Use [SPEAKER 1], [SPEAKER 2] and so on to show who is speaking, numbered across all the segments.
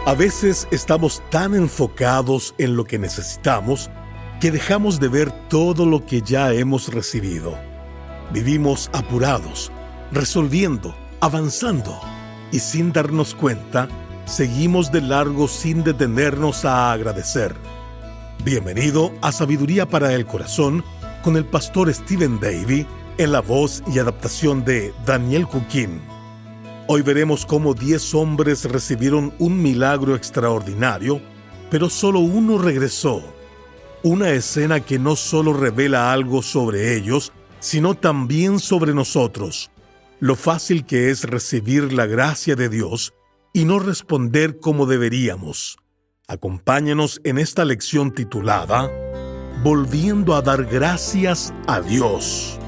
[SPEAKER 1] A veces estamos tan enfocados en lo que necesitamos que dejamos de ver todo lo que ya hemos recibido. Vivimos apurados, resolviendo, avanzando, y sin darnos cuenta, seguimos de largo sin detenernos a agradecer. Bienvenido a Sabiduría para el Corazón con el pastor Stephen Davey en la voz y adaptación de Daniel Cuquín. Hoy veremos cómo 10 hombres recibieron un milagro extraordinario, pero solo uno regresó. Una escena que no solo revela algo sobre ellos, sino también sobre nosotros. Lo fácil que es recibir la gracia de Dios y no responder como deberíamos. Acompáñanos en esta lección titulada Volviendo a dar gracias a Dios.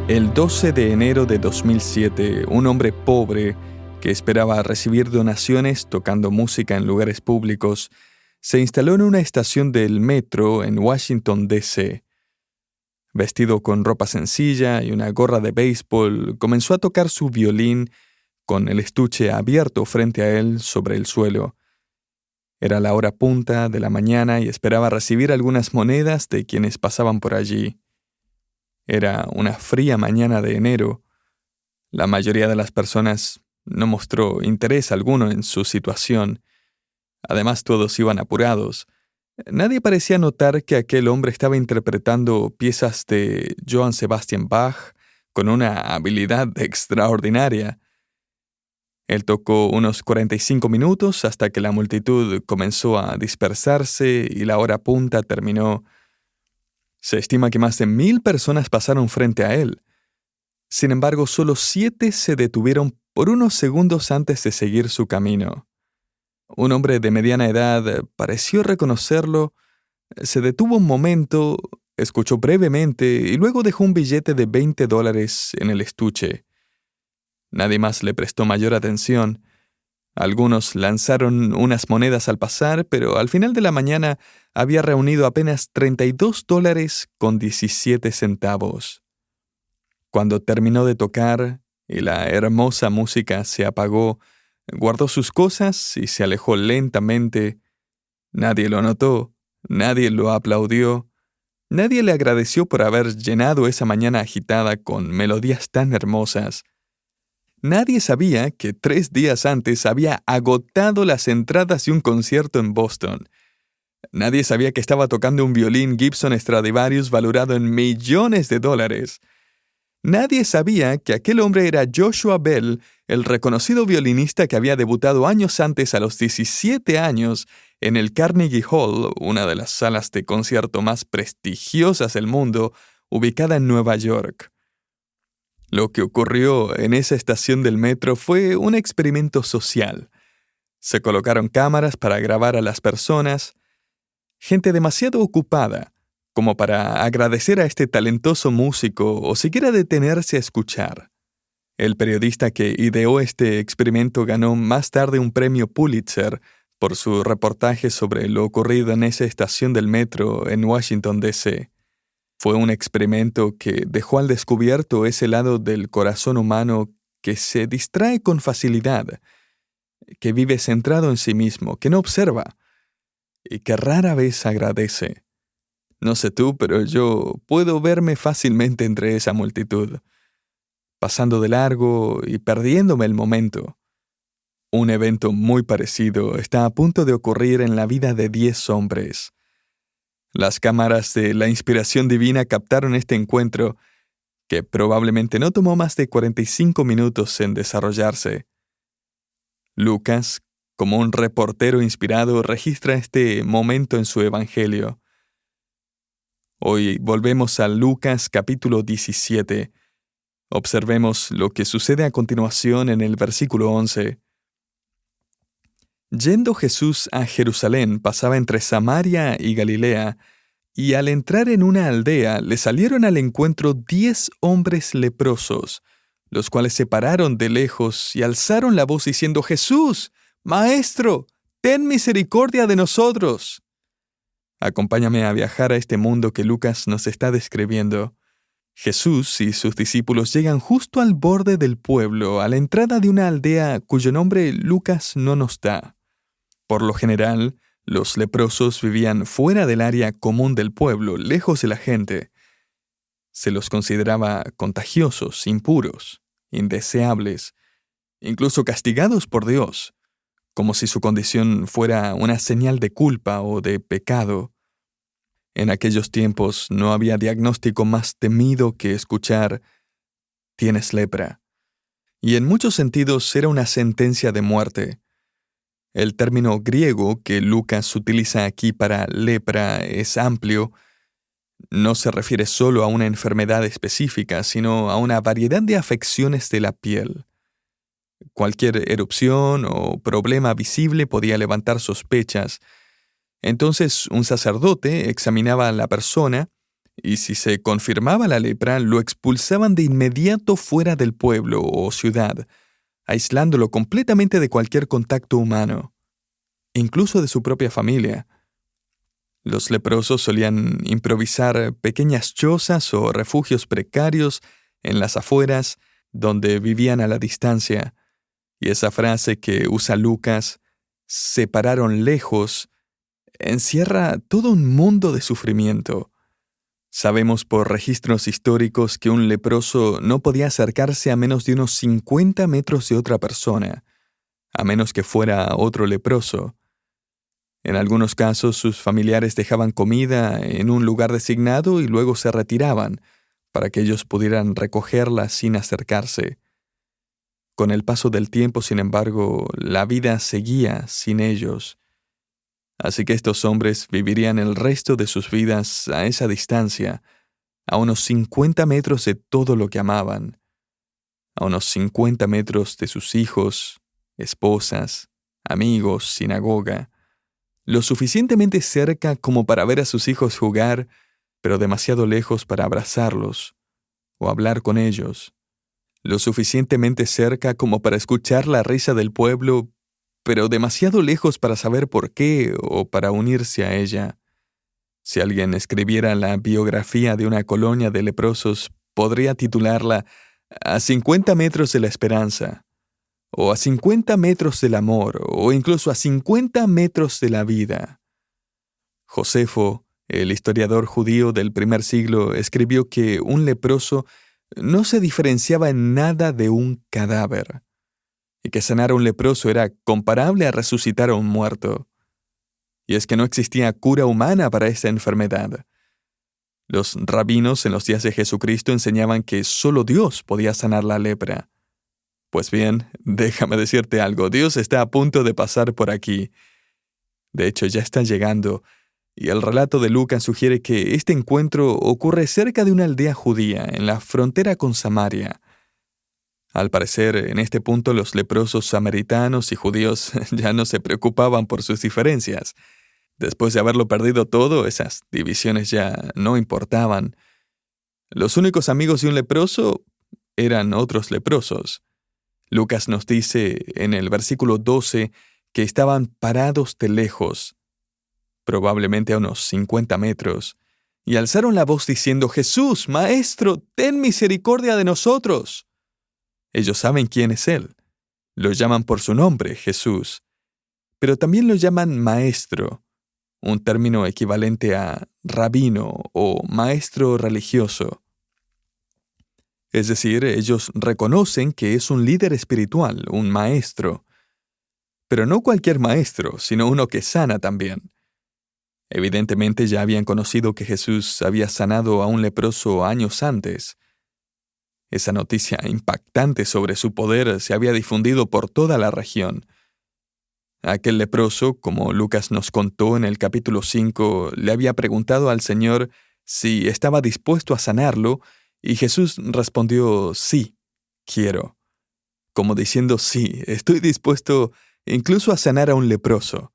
[SPEAKER 2] El 12 de enero de 2007, un hombre pobre que esperaba recibir donaciones tocando música en lugares públicos, se instaló en una estación del metro en Washington, D.C. Vestido con ropa sencilla y una gorra de béisbol, comenzó a tocar su violín con el estuche abierto frente a él sobre el suelo. Era la hora punta de la mañana y esperaba recibir algunas monedas de quienes pasaban por allí. Era una fría mañana de enero. La mayoría de las personas no mostró interés alguno en su situación. Además, todos iban apurados. Nadie parecía notar que aquel hombre estaba interpretando piezas de Johann Sebastian Bach con una habilidad extraordinaria. Él tocó unos 45 minutos hasta que la multitud comenzó a dispersarse y la hora punta terminó. Se estima que más de 1,000 personas pasaron frente a él. Sin embargo, solo 7 se detuvieron por unos segundos antes de seguir su camino. Un hombre de mediana edad pareció reconocerlo, se detuvo un momento, escuchó brevemente y luego dejó un billete de $20 en el estuche. Nadie más le prestó mayor atención. Algunos lanzaron unas monedas al pasar, pero al final de la mañana había reunido apenas $32.17. Cuando terminó de tocar y la hermosa música se apagó, guardó sus cosas y se alejó lentamente. Nadie lo notó, nadie lo aplaudió, nadie le agradeció por haber llenado esa mañana agitada con melodías tan hermosas. Nadie sabía que 3 días antes había agotado las entradas de un concierto en Boston. Nadie sabía que estaba tocando un violín Gibson Stradivarius valorado en millones de dólares. Nadie sabía que aquel hombre era Joshua Bell, el reconocido violinista que había debutado años antes a los 17 años en el Carnegie Hall, una de las salas de concierto más prestigiosas del mundo, ubicada en Nueva York. Lo que ocurrió en esa estación del metro fue un experimento social. Se colocaron cámaras para grabar a las personas, gente demasiado ocupada como para agradecer a este talentoso músico o siquiera detenerse a escuchar. El periodista que ideó este experimento ganó más tarde un premio Pulitzer por su reportaje sobre lo ocurrido en esa estación del metro en Washington, D.C. Fue un experimento que dejó al descubierto ese lado del corazón humano que se distrae con facilidad, que vive centrado en sí mismo, que no observa y que rara vez agradece. No sé tú, pero yo puedo verme fácilmente entre esa multitud, pasando de largo y perdiéndome el momento. Un evento muy parecido está a punto de ocurrir en la vida de 10 hombres. Las cámaras de la inspiración divina captaron este encuentro, que probablemente no tomó más de 45 minutos en desarrollarse. Lucas, como un reportero inspirado, registra este momento en su evangelio. Hoy volvemos a Lucas capítulo 17. Observemos lo que sucede a continuación en el versículo 11. Yendo Jesús a Jerusalén, pasaba entre Samaria y Galilea, y al entrar en una aldea le salieron al encuentro 10 hombres leprosos, los cuales se pararon de lejos y alzaron la voz diciendo: «Jesús, Maestro, ten misericordia de nosotros». Acompáñame a viajar a este mundo que Lucas nos está describiendo. Jesús y sus discípulos llegan justo al borde del pueblo, a la entrada de una aldea cuyo nombre Lucas no nos da. Por lo general, los leprosos vivían fuera del área común del pueblo, lejos de la gente. Se los consideraba contagiosos, impuros, indeseables, incluso castigados por Dios, como si su condición fuera una señal de culpa o de pecado. En aquellos tiempos no había diagnóstico más temido que escuchar «tienes lepra», y en muchos sentidos era una sentencia de muerte. El término griego que Lucas utiliza aquí para lepra es amplio. No se refiere solo a una enfermedad específica, sino a una variedad de afecciones de la piel. Cualquier erupción o problema visible podía levantar sospechas. Entonces un sacerdote examinaba a la persona y si se confirmaba la lepra, lo expulsaban de inmediato fuera del pueblo o ciudad, aislándolo completamente de cualquier contacto humano, incluso de su propia familia. Los leprosos solían improvisar pequeñas chozas o refugios precarios en las afueras, donde vivían a la distancia, y esa frase que usa Lucas, «se pararon lejos», encierra todo un mundo de sufrimiento. Sabemos por registros históricos que un leproso no podía acercarse a menos de unos 50 metros de otra persona, a menos que fuera otro leproso. En algunos casos, sus familiares dejaban comida en un lugar designado y luego se retiraban, para que ellos pudieran recogerla sin acercarse. Con el paso del tiempo, sin embargo, la vida seguía sin ellos. Así que estos hombres vivirían el resto de sus vidas a esa distancia, a unos 50 metros de todo lo que amaban, a unos 50 metros de sus hijos, esposas, amigos, sinagoga, lo suficientemente cerca como para ver a sus hijos jugar, pero demasiado lejos para abrazarlos o hablar con ellos, lo suficientemente cerca como para escuchar la risa del pueblo, pero demasiado lejos para saber por qué o para unirse a ella. Si alguien escribiera la biografía de una colonia de leprosos, podría titularla «A 50 metros de la esperanza», o «A 50 metros del amor», o incluso «A 50 metros de la vida». Josefo, el historiador judío del primer siglo, escribió que un leproso no se diferenciaba en nada de un cadáver, y que sanar a un leproso era comparable a resucitar a un muerto. Y es que no existía cura humana para esta enfermedad. Los rabinos en los días de Jesucristo enseñaban que solo Dios podía sanar la lepra. Pues bien, déjame decirte algo, Dios está a punto de pasar por aquí. De hecho, ya está llegando, y el relato de Lucas sugiere que este encuentro ocurre cerca de una aldea judía, en la frontera con Samaria. Al parecer, en este punto los leprosos samaritanos y judíos ya no se preocupaban por sus diferencias. Después de haberlo perdido todo, esas divisiones ya no importaban. Los únicos amigos de un leproso eran otros leprosos. Lucas nos dice en el versículo 12 que estaban parados de lejos, probablemente a unos 50 metros, y alzaron la voz diciendo: «Jesús, Maestro, ten misericordia de nosotros». Ellos saben quién es Él. Lo llaman por su nombre, Jesús, pero también lo llaman Maestro, un término equivalente a rabino o maestro religioso. Es decir, ellos reconocen que es un líder espiritual, un maestro. Pero no cualquier maestro, sino uno que sana también. Evidentemente ya habían conocido que Jesús había sanado a un leproso años antes. Esa noticia impactante sobre su poder se había difundido por toda la región. Aquel leproso, como Lucas nos contó en el capítulo 5, le había preguntado al Señor si estaba dispuesto a sanarlo, y Jesús respondió: «Sí, quiero», como diciendo: «Sí, estoy dispuesto incluso a sanar a un leproso».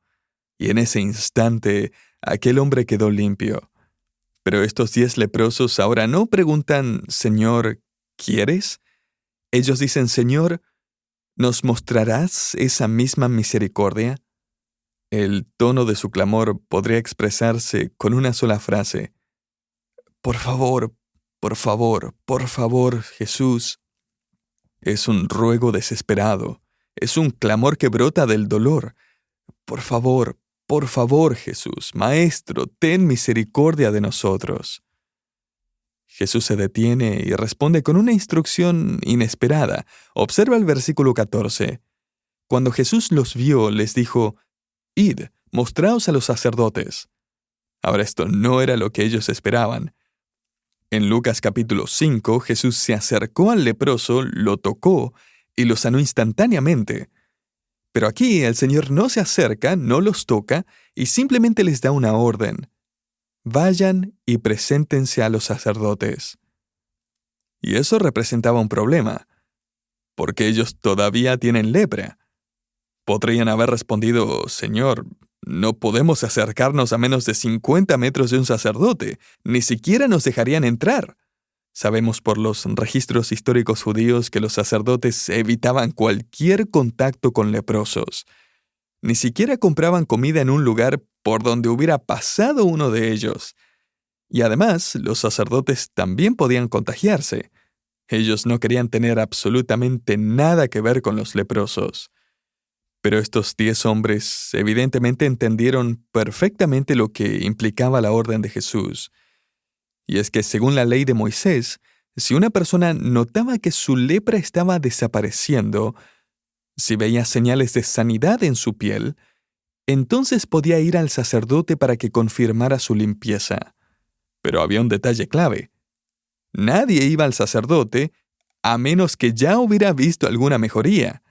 [SPEAKER 2] Y en ese instante, aquel hombre quedó limpio. Pero estos 10 leprosos ahora no preguntan: «Señor, ¿quieres?». Ellos dicen: «Señor, ¿nos mostrarás esa misma misericordia?». El tono de su clamor podría expresarse con una sola frase: «Por favor, por favor, Jesús. Es un ruego desesperado. Es un clamor que brota del dolor. Por favor, Jesús, Maestro, ten misericordia de nosotros. Jesús se detiene y responde con una instrucción inesperada. Observa el versículo 14. Cuando Jesús los vio, les dijo, «Id, mostraos a los sacerdotes». Ahora esto no era lo que ellos esperaban. En Lucas capítulo 5, Jesús se acercó al leproso, lo tocó y lo sanó instantáneamente. Pero aquí el Señor no se acerca, no los toca y simplemente les da una orden. Vayan y preséntense a los sacerdotes. Y eso representaba un problema, porque ellos todavía tienen lepra. Podrían haber respondido, «Señor, no podemos acercarnos a menos de 50 metros de un sacerdote, ni siquiera nos dejarían entrar». Sabemos por los registros históricos judíos que los sacerdotes evitaban cualquier contacto con leprosos. Ni siquiera compraban comida en un lugar por donde hubiera pasado uno de ellos. Y además, los sacerdotes también podían contagiarse. Ellos no querían tener absolutamente nada que ver con los leprosos. Pero estos 10 hombres evidentemente entendieron perfectamente lo que implicaba la orden de Jesús. Y es que según la ley de Moisés, si una persona notaba que su lepra estaba desapareciendo, si veía señales de sanidad en su piel, entonces podía ir al sacerdote para que confirmara su limpieza. Pero había un detalle clave. Nadie iba al sacerdote a menos que ya hubiera visto alguna mejoría.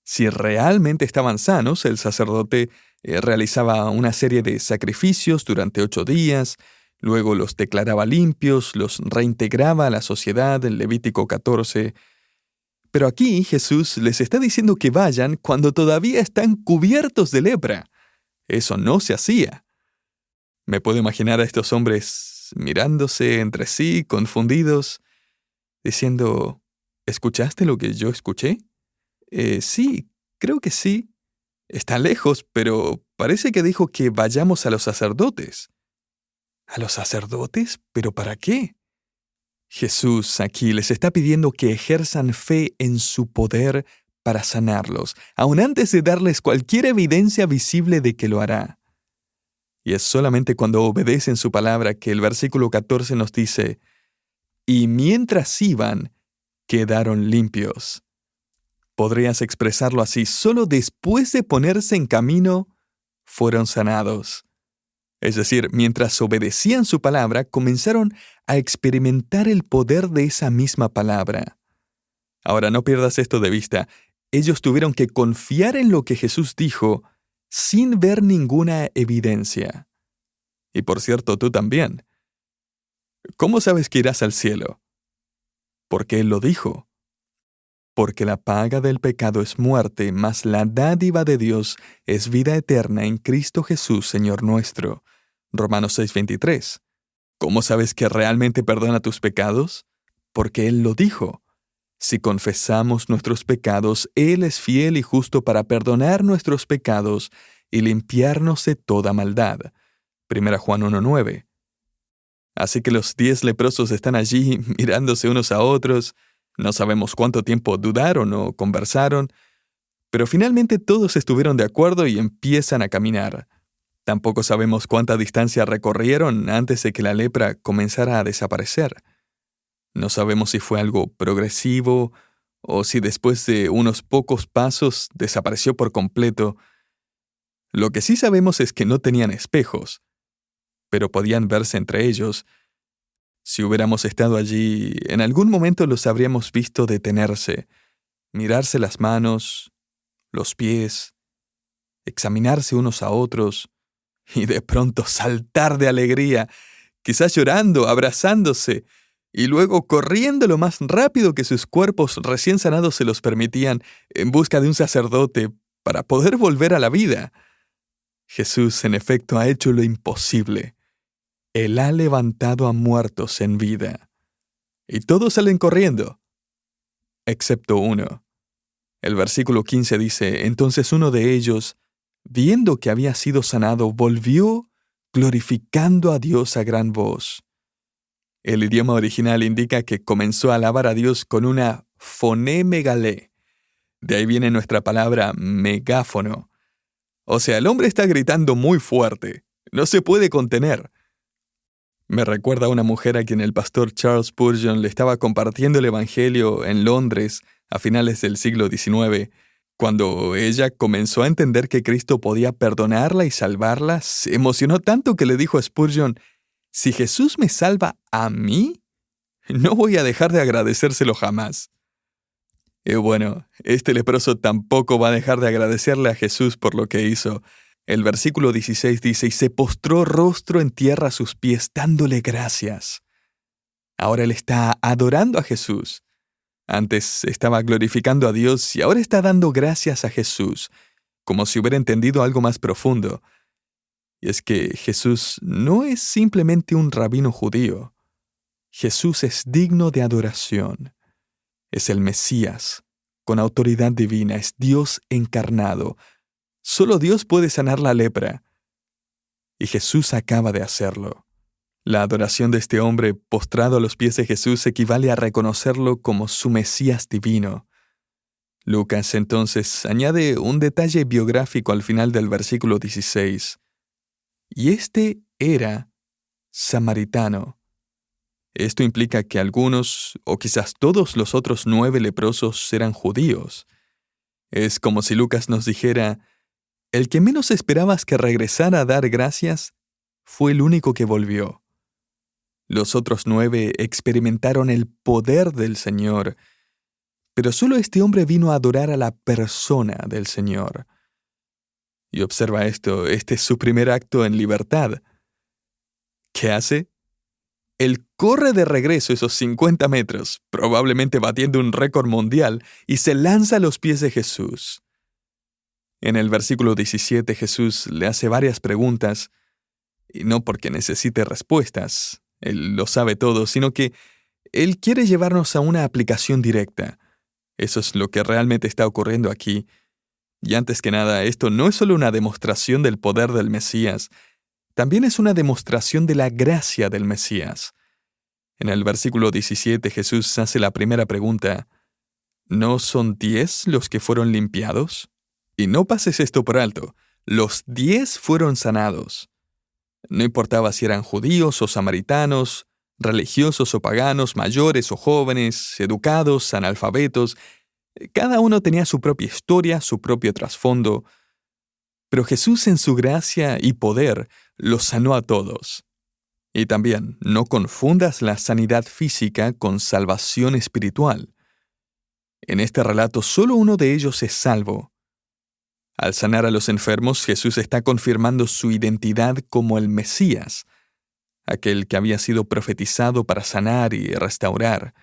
[SPEAKER 2] Si realmente estaban sanos, el sacerdote realizaba una serie de sacrificios durante 8 días, luego los declaraba limpios, los reintegraba a la sociedad en Levítico 14. Pero aquí Jesús les está diciendo que vayan cuando todavía están cubiertos de lepra. Eso no se hacía. Me puedo imaginar a estos hombres mirándose entre sí, confundidos, diciendo, ¿escuchaste lo que yo escuché? Sí, creo que sí. Está lejos, pero parece que dijo que vayamos a los sacerdotes. ¿A los sacerdotes? ¿Pero para qué? Jesús aquí les está pidiendo que ejerzan fe en su poder para sanarlos, aun antes de darles cualquier evidencia visible de que lo hará. Y es solamente cuando obedecen su palabra que el versículo 14 nos dice, «Y mientras iban, quedaron limpios». Podrías expresarlo así, solo después de ponerse en camino, fueron sanados. Es decir, mientras obedecían su palabra, comenzaron a experimentar el poder de esa misma palabra. Ahora, no pierdas esto de vista. Ellos tuvieron que confiar en lo que Jesús dijo sin ver ninguna evidencia. Y por cierto, tú también. ¿Cómo sabes que irás al cielo? Porque Él lo dijo. Porque la paga del pecado es muerte, mas la dádiva de Dios es vida eterna en Cristo Jesús, Señor nuestro. Romanos 6:23. ¿Cómo sabes que realmente perdona tus pecados? Porque Él lo dijo. Si confesamos nuestros pecados, Él es fiel y justo para perdonar nuestros pecados y limpiarnos de toda maldad. 1 Juan 1:9. Así que los 10 leprosos están allí mirándose unos a otros. No sabemos cuánto tiempo dudaron o conversaron, pero finalmente todos estuvieron de acuerdo y empiezan a caminar. Tampoco sabemos cuánta distancia recorrieron antes de que la lepra comenzara a desaparecer. No sabemos si fue algo progresivo o si después de unos pocos pasos desapareció por completo. Lo que sí sabemos es que no tenían espejos, pero podían verse entre ellos. Si hubiéramos estado allí, en algún momento los habríamos visto detenerse, mirarse las manos, los pies, examinarse unos a otros y de pronto saltar de alegría, quizás llorando, abrazándose y luego corriendo lo más rápido que sus cuerpos recién sanados se los permitían en busca de un sacerdote para poder volver a la vida. Jesús, en efecto, ha hecho lo imposible. Él ha levantado a muertos en vida. Y todos salen corriendo, excepto uno. El versículo 15 dice, entonces uno de ellos, viendo que había sido sanado, volvió glorificando a Dios a gran voz. El idioma original indica que comenzó a alabar a Dios con una foné megalé. De ahí viene nuestra palabra megáfono. O sea, el hombre está gritando muy fuerte. No se puede contener. Me recuerda a una mujer a quien el pastor Charles Spurgeon le estaba compartiendo el Evangelio en Londres a finales del siglo XIX. Cuando ella comenzó a entender que Cristo podía perdonarla y salvarla, se emocionó tanto que le dijo a Spurgeon: «Si Jesús me salva a mí, no voy a dejar de agradecérselo jamás». Y bueno, este leproso tampoco va a dejar de agradecerle a Jesús por lo que hizo. El versículo 16 dice: «Y se postró rostro en tierra a sus pies, dándole gracias». Ahora él está adorando a Jesús. Antes estaba glorificando a Dios y ahora está dando gracias a Jesús, como si hubiera entendido algo más profundo. Y es que Jesús no es simplemente un rabino judío. Jesús es digno de adoración. Es el Mesías, con autoridad divina, es Dios encarnado. Solo Dios puede sanar la lepra. Y Jesús acaba de hacerlo. La adoración de este hombre postrado a los pies de Jesús equivale a reconocerlo como su Mesías divino. Lucas entonces añade un detalle biográfico al final del versículo 16. Y este era samaritano. Esto implica que algunos, o quizás todos los otros 9 leprosos eran judíos. Es como si Lucas nos dijera: el que menos esperabas que regresara a dar gracias fue el único que volvió. Los otros 9 experimentaron el poder del Señor, pero solo este hombre vino a adorar a la persona del Señor. Y observa esto, este es su primer acto en libertad. ¿Qué hace? Él corre de regreso esos 50 metros, probablemente batiendo un récord mundial, y se lanza a los pies de Jesús. En el versículo 17 Jesús le hace varias preguntas, y no porque necesite respuestas, Él lo sabe todo, sino que Él quiere llevarnos a una aplicación directa. Eso es lo que realmente está ocurriendo aquí. Y antes que nada, esto no es solo una demostración del poder del Mesías, también es una demostración de la gracia del Mesías. En el versículo 17 Jesús hace la primera pregunta: ¿no son 10 los que fueron limpiados? Y no pases esto por alto, los 10 fueron sanados. No importaba si eran judíos o samaritanos, religiosos o paganos, mayores o jóvenes, educados, analfabetos. Cada uno tenía su propia historia, su propio trasfondo. Pero Jesús en su gracia y poder los sanó a todos. Y también, no confundas la sanidad física con salvación espiritual. En este relato, solo uno de ellos es salvo. Al sanar a los enfermos, Jesús está confirmando su identidad como el Mesías, aquel que había sido profetizado para sanar y restaurar.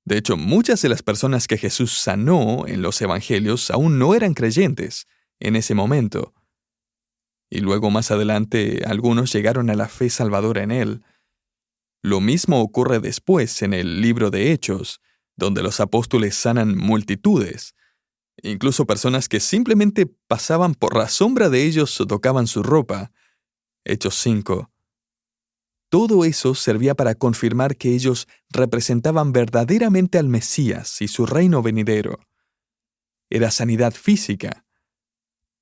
[SPEAKER 2] De hecho, muchas de las personas que Jesús sanó en los evangelios aún no eran creyentes en ese momento. Y luego más adelante algunos llegaron a la fe salvadora en Él. Lo mismo ocurre después en el libro de Hechos, donde los apóstoles sanan multitudes. Incluso personas que simplemente pasaban por la sombra de ellos o tocaban su ropa. Hechos 5. Todo eso servía para confirmar que ellos representaban verdaderamente al Mesías y su reino venidero. Era sanidad física,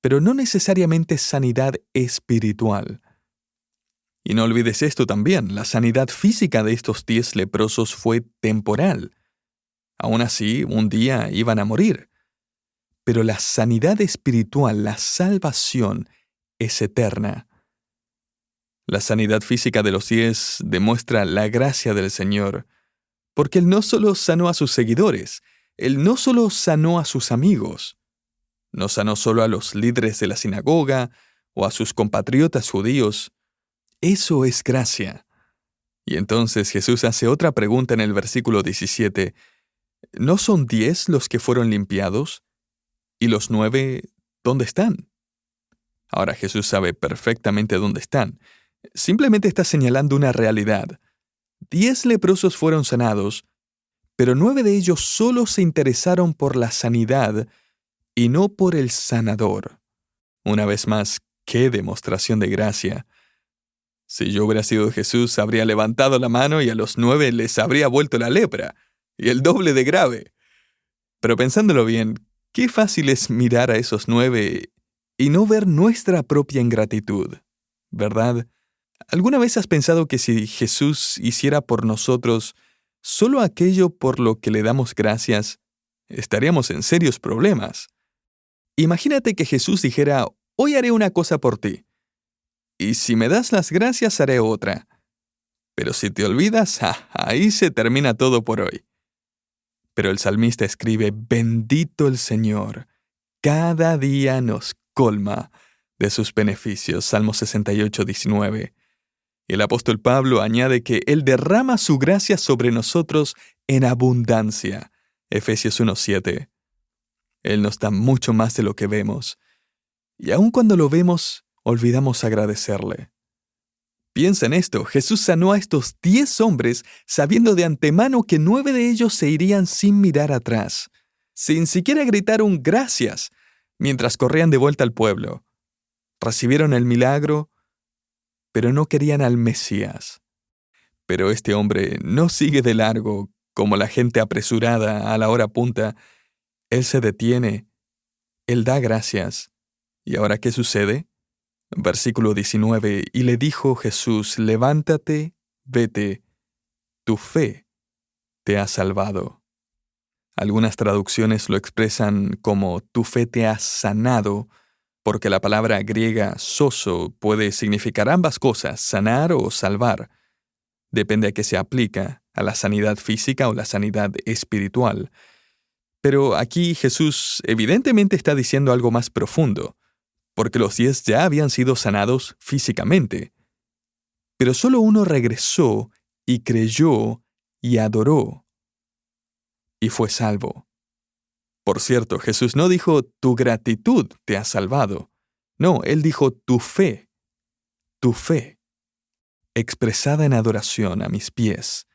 [SPEAKER 2] pero no necesariamente sanidad espiritual. Y no olvides esto también, la sanidad física de estos 10 leprosos fue temporal. Aún así, un día iban a morir. Pero la sanidad espiritual, la salvación, es eterna. La sanidad física de los 10 demuestra la gracia del Señor, porque Él no solo sanó a sus seguidores, Él no solo sanó a sus amigos, no sanó solo a los líderes de la sinagoga o a sus compatriotas judíos. Eso es gracia. Y entonces Jesús hace otra pregunta en el versículo 17. ¿No son 10 los que fueron limpiados? ¿Y los 9 dónde están? Ahora Jesús sabe perfectamente dónde están. Simplemente está señalando una realidad. 10 leprosos fueron sanados, pero 9 de ellos solo se interesaron por la sanidad y no por el sanador. Una vez más, qué demostración de gracia. Si yo hubiera sido Jesús, habría levantado la mano y a los 9 les habría vuelto la lepra, y el doble de grave. Pero pensándolo bien, qué fácil es mirar a esos 9 y no ver nuestra propia ingratitud, ¿verdad? ¿Alguna vez has pensado que si Jesús hiciera por nosotros solo aquello por lo que le damos gracias, estaríamos en serios problemas? Imagínate que Jesús dijera, hoy haré una cosa por ti, y si me das las gracias haré otra. Pero si te olvidas, ahí se termina todo por hoy. Pero el salmista escribe, bendito el Señor, cada día nos colma de sus beneficios. Salmo 68, 19. Y el apóstol Pablo añade que Él derrama su gracia sobre nosotros en abundancia. Efesios 1, 7. Él nos da mucho más de lo que vemos. Y aun cuando lo vemos, olvidamos agradecerle. Piensa en esto, Jesús sanó a estos 10 hombres sabiendo de antemano que 9 de ellos se irían sin mirar atrás, sin siquiera gritar un gracias, mientras corrían de vuelta al pueblo. Recibieron el milagro, pero no querían al Mesías. Pero este hombre no sigue de largo, como la gente apresurada a la hora punta. Él se detiene, él da gracias. ¿Y ahora qué sucede? Versículo 19, y le dijo Jesús, levántate, vete, tu fe te ha salvado. Algunas traducciones lo expresan como tu fe te ha sanado, porque la palabra griega soso puede significar ambas cosas, sanar o salvar. Depende a qué se aplica, a la sanidad física o la sanidad espiritual. Pero aquí Jesús evidentemente está diciendo algo más profundo, porque los 10 ya habían sido sanados físicamente. Pero solo uno regresó y creyó y adoró, y fue salvo. Por cierto, Jesús no dijo, tu gratitud te ha salvado. No, Él dijo, tu fe, expresada en adoración a mis pies,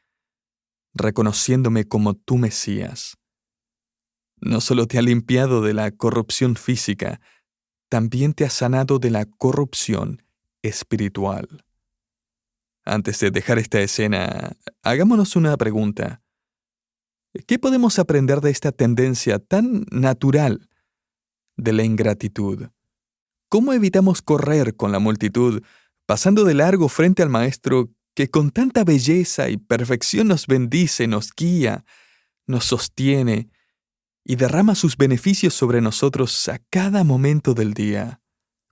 [SPEAKER 2] reconociéndome como tu Mesías. No solo te ha limpiado de la corrupción física, también te ha sanado de la corrupción espiritual. Antes de dejar esta escena, hagámonos una pregunta. ¿Qué podemos aprender de esta tendencia tan natural de la ingratitud? ¿Cómo evitamos correr con la multitud, pasando de largo frente al Maestro que con tanta belleza y perfección nos bendice, nos guía, nos sostiene y derrama sus beneficios sobre nosotros a cada momento del día?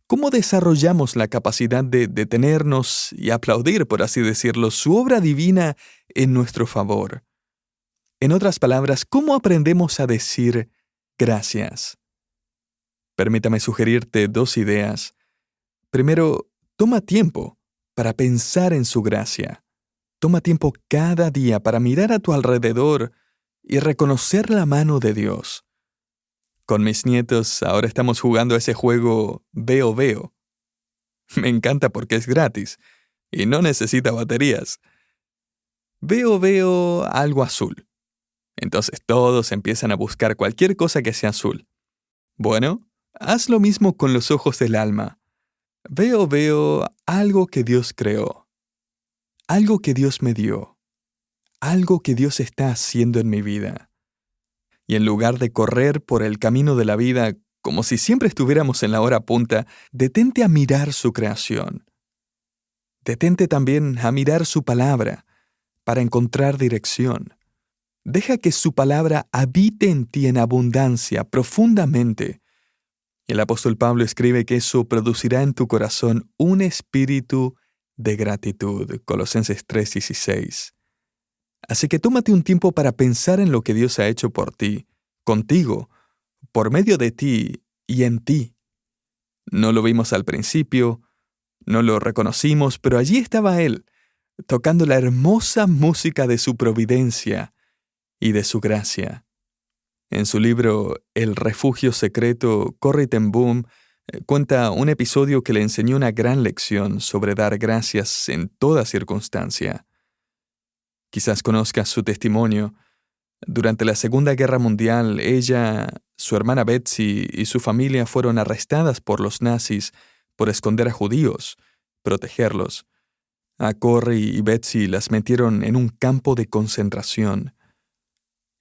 [SPEAKER 2] ¿Cómo desarrollamos la capacidad de detenernos y aplaudir, por así decirlo, su obra divina en nuestro favor? En otras palabras, ¿cómo aprendemos a decir gracias? Permítame sugerirte 2 ideas. Primero, toma tiempo para pensar en su gracia. Toma tiempo cada día para mirar a tu alrededor y reconocer la mano de Dios. Con mis nietos ahora estamos jugando a ese juego Veo Veo. Me encanta porque es gratis y no necesita baterías. Veo algo azul. Entonces todos empiezan a buscar cualquier cosa que sea azul. Bueno, haz lo mismo con los ojos del alma. Veo algo que Dios creó, algo que Dios me dio, algo que Dios está haciendo en mi vida. Y en lugar de correr por el camino de la vida como si siempre estuviéramos en la hora punta, detente a mirar su creación. Detente también a mirar su palabra para encontrar dirección. Deja que su palabra habite en ti en abundancia, profundamente. El apóstol Pablo escribe que eso producirá en tu corazón un espíritu de gratitud. Colosenses 3:16. Así que tómate un tiempo para pensar en lo que Dios ha hecho por ti, contigo, por medio de ti y en ti. No lo vimos al principio, no lo reconocimos, pero allí estaba Él, tocando la hermosa música de su providencia y de su gracia. En su libro El refugio secreto, Corrie ten Boom cuenta un episodio que le enseñó una gran lección sobre dar gracias en toda circunstancia. Quizás conozcas su testimonio. Durante la Segunda Guerra Mundial, ella, su hermana Betsy y su familia fueron arrestadas por los nazis por esconder a judíos, protegerlos. A Corrie y Betsy las metieron en un campo de concentración.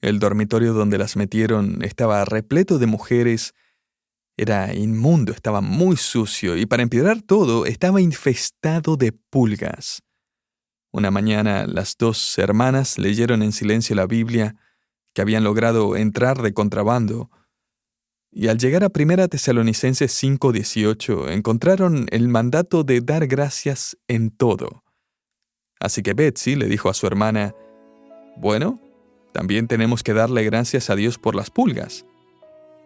[SPEAKER 2] El dormitorio donde las metieron estaba repleto de mujeres. Era inmundo, estaba muy sucio y para empeorar todo, estaba infestado de pulgas. Una mañana, las dos hermanas leyeron en silencio la Biblia, que habían logrado entrar de contrabando, y al llegar a 1 Tesalonicenses 5:18, encontraron el mandato de dar gracias en todo. Así que Betsy le dijo a su hermana, «Bueno, también tenemos que darle gracias a Dios por las pulgas».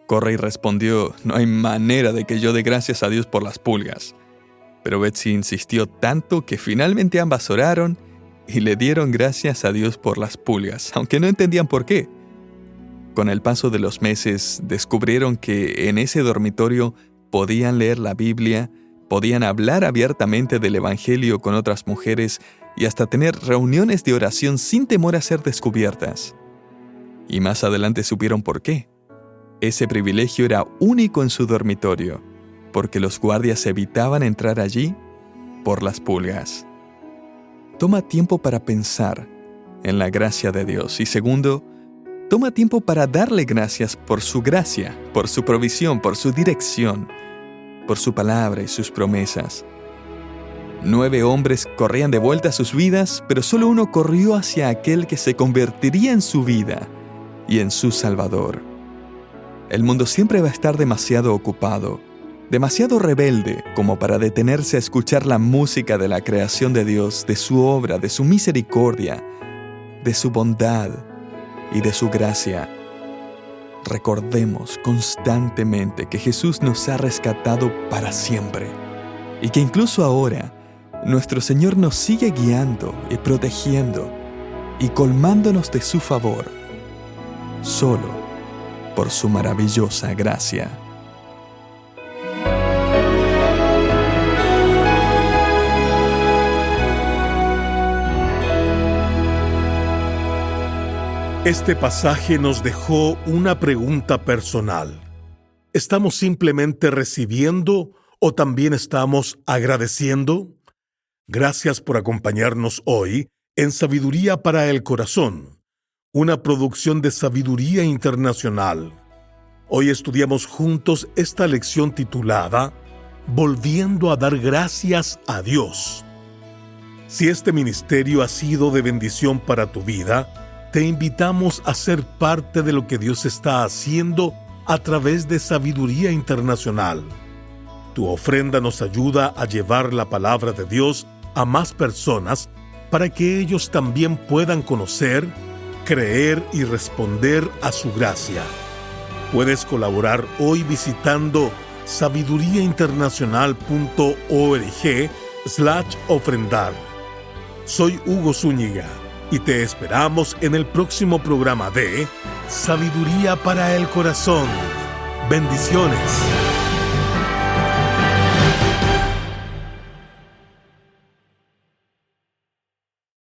[SPEAKER 2] Corrie respondió, «No hay manera de que yo dé gracias a Dios por las pulgas». Pero Betsy insistió tanto que finalmente ambas oraron y le dieron gracias a Dios por las pulgas, aunque no entendían por qué. Con el paso de los meses, descubrieron que en ese dormitorio podían leer la Biblia, podían hablar abiertamente del Evangelio con otras mujeres y hasta tener reuniones de oración sin temor a ser descubiertas. Y más adelante supieron por qué. Ese privilegio era único en su dormitorio, porque los guardias evitaban entrar allí por las pulgas. Toma tiempo para pensar en la gracia de Dios. Y segundo, toma tiempo para darle gracias por su gracia, por su provisión, por su dirección, por su palabra y sus promesas. 9 hombres corrían de vuelta a sus vidas, pero solo uno corrió hacia aquel que se convertiría en su vida y en su Salvador. El mundo siempre va a estar demasiado ocupado, demasiado rebelde como para detenerse a escuchar la música de la creación de Dios, de su obra, de su misericordia, de su bondad y de su gracia. Recordemos constantemente que Jesús nos ha rescatado para siempre y que incluso ahora nuestro Señor nos sigue guiando y protegiendo y colmándonos de su favor, solo por su maravillosa gracia.
[SPEAKER 1] Este pasaje nos dejó una pregunta personal. ¿Estamos simplemente recibiendo o también estamos agradeciendo? Gracias por acompañarnos hoy en Sabiduría para el Corazón, una producción de Sabiduría Internacional. Hoy estudiamos juntos esta lección titulada Volviendo a dar gracias a Dios. Si este ministerio ha sido de bendición para tu vida, te invitamos a ser parte de lo que Dios está haciendo a través de Sabiduría Internacional. Tu ofrenda nos ayuda a llevar la palabra de Dios a más personas para que ellos también puedan conocer, creer y responder a su gracia. Puedes colaborar hoy visitando sabiduriainternacional.org/ofrendar. Soy Hugo Zúñiga y te esperamos en el próximo programa de Sabiduría para el Corazón. Bendiciones.